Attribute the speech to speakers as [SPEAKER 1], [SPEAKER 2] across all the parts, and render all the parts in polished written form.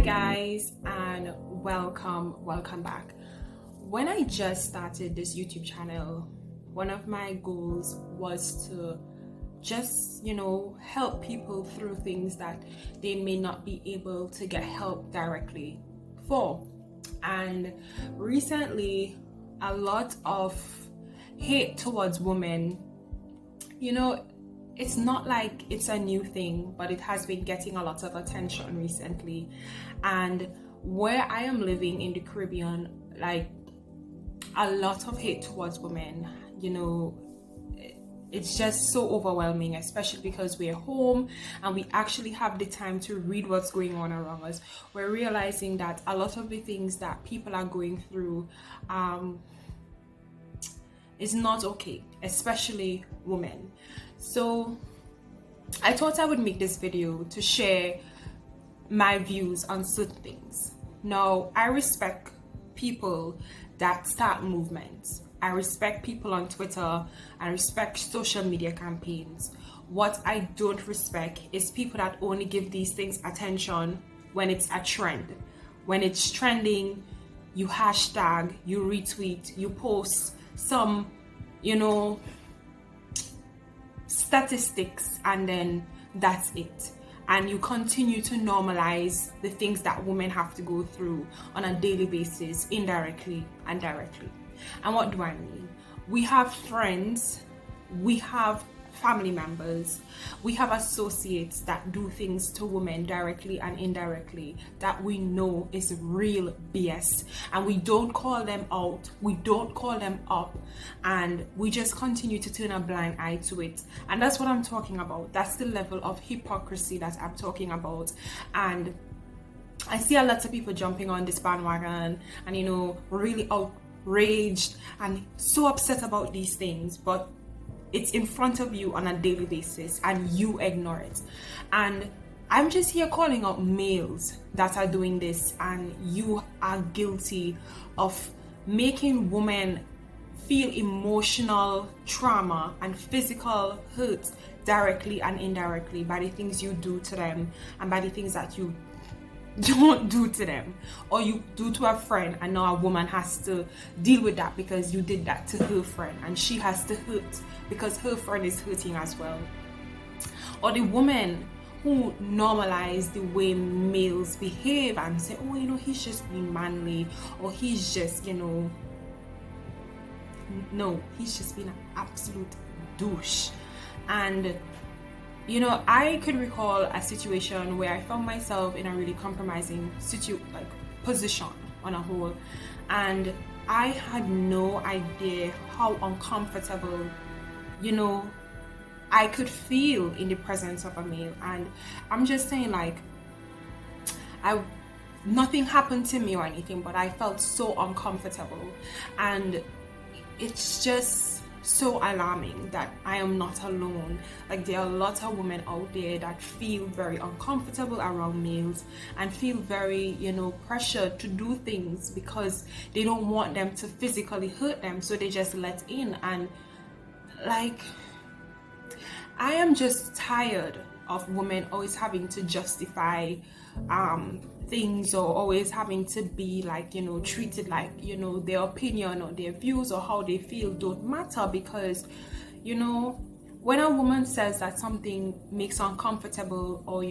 [SPEAKER 1] guys, and welcome back. When I just started this YouTube channel, one of my goals was to just help people through things that they may not be able to get help directly for. And recently, a lot of hate towards women, it's not like it's a new thing, but it has been getting a lot of attention recently. And where I am living in the Caribbean, like, a lot of hate towards women, it's just so overwhelming, especially because we're home and we actually have the time to read what's going on around us. We're realizing that a lot of the things that people are going through is not okay, especially women. So I thought I would make this video to share my views on certain things. Now, I respect people that start movements. I respect people on Twitter. I respect social media campaigns. What I don't respect is people that only give these things attention when it's a trend. When it's trending, you hashtag, you retweet, you post some, statistics, and then that's it. And you continue to normalize the things that women have to go through on a daily basis, indirectly and directly. And what do I mean? We have friends, we have family members, we have associates that do things to women directly and indirectly that we know is real BS, and we don't call them out, we don't call them up, and we just continue to turn a blind eye to it. And that's what I'm talking about. That's the level of hypocrisy that I'm talking about. And I see a lot of people jumping on this bandwagon and really outraged and so upset about these things, but it's in front of you on a daily basis and you ignore it. And I'm just here calling out males that are doing this, and you are guilty of making women feel emotional trauma and physical hurt directly and indirectly by the things you do to them and by the things that you don't do to them, or you do to a friend, and now a woman has to deal with that because you did that to her friend, and she has to hurt because her friend is hurting as well. Or the woman who normalize the way males behave and say, oh, he's just being manly, or he's just no, he's just being an absolute douche. And I could recall a situation where I found myself in a really compromising position on a whole, and I had no idea how uncomfortable, I could feel in the presence of a male. And I'm just saying, nothing happened to me or anything, but I felt so uncomfortable, and it's just so alarming that I am not alone. Like, there are a lot of women out there that feel very uncomfortable around males and feel very pressured to do things because they don't want them to physically hurt them, so they just let in. And I am just tired of women always having to justify things, or always having to be treated like their opinion or their views or how they feel don't matter. Because when a woman says that something makes her uncomfortable, or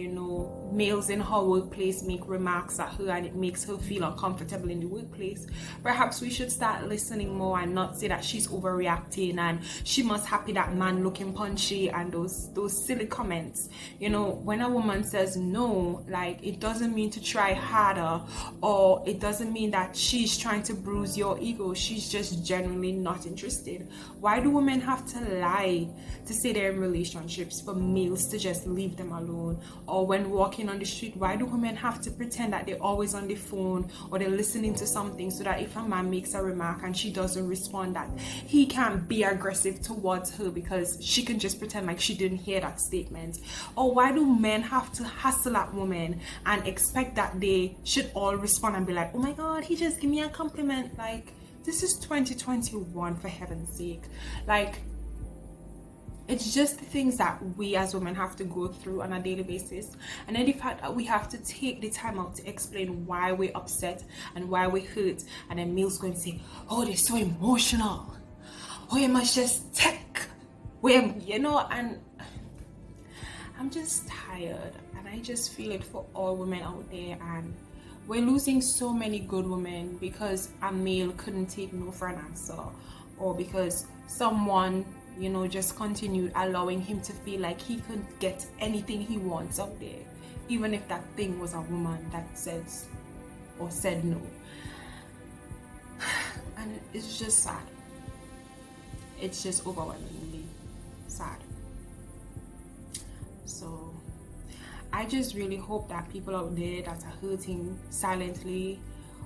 [SPEAKER 1] males in her workplace make remarks at her and it makes her feel uncomfortable in the workplace, perhaps we should start listening more and not say that she's overreacting and she must happy that man looking punchy and those silly comments. When a woman says no, it doesn't mean to try harder, or it doesn't mean that she's trying to bruise your ego. She's just genuinely not interested. Why do women have to lie to say they're in relationships for males to just leave them alone? Or when walking on the street, why do women have to pretend that they're always on the phone or they're listening to something, so that if a man makes a remark and she doesn't respond, that he can't be aggressive towards her because she can just pretend like she didn't hear that statement? Or why do men have to hustle at women and expect that they should all respond and be like, oh my god, he just gave me a compliment? This is 2021, for heaven's sake. It's just the things that we as women have to go through on a daily basis. And then the fact that we have to take the time out to explain why we're upset and why we're hurt. And then males going to say, oh, they're so emotional. Oh, you must just take. And I'm just tired. And I just feel it for all women out there. And we're losing so many good women because a male couldn't take no for an answer, or because someone, just continued allowing him to feel like he couldn't get anything he wants out there, even if that thing was a woman that says or said no. And it's just sad. It's just overwhelmingly sad. So I just really hope that people out there that are hurting silently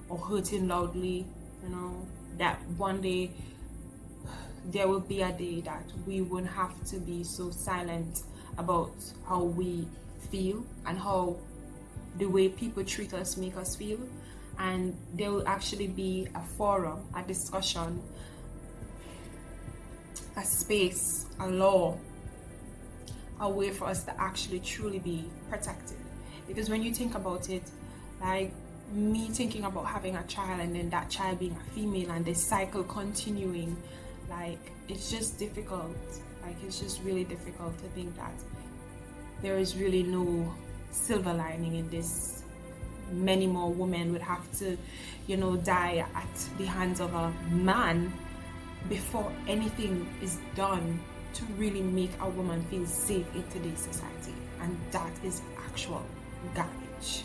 [SPEAKER 1] or hurting loudly, that one day there will be a day that we won't have to be so silent about how we feel and how the way people treat us make us feel. And there will actually be a forum, a discussion, a space, a law, a way for us to actually truly be protected. Because when you think about it, like me thinking about having a child and then that child being a female and this cycle continuing, like it's just difficult. Like it's just really difficult to think that there is really no silver lining in this. Many more women would have to, die at the hands of a man before anything is done to really make a woman feel safe in today's society. And that is actual garbage.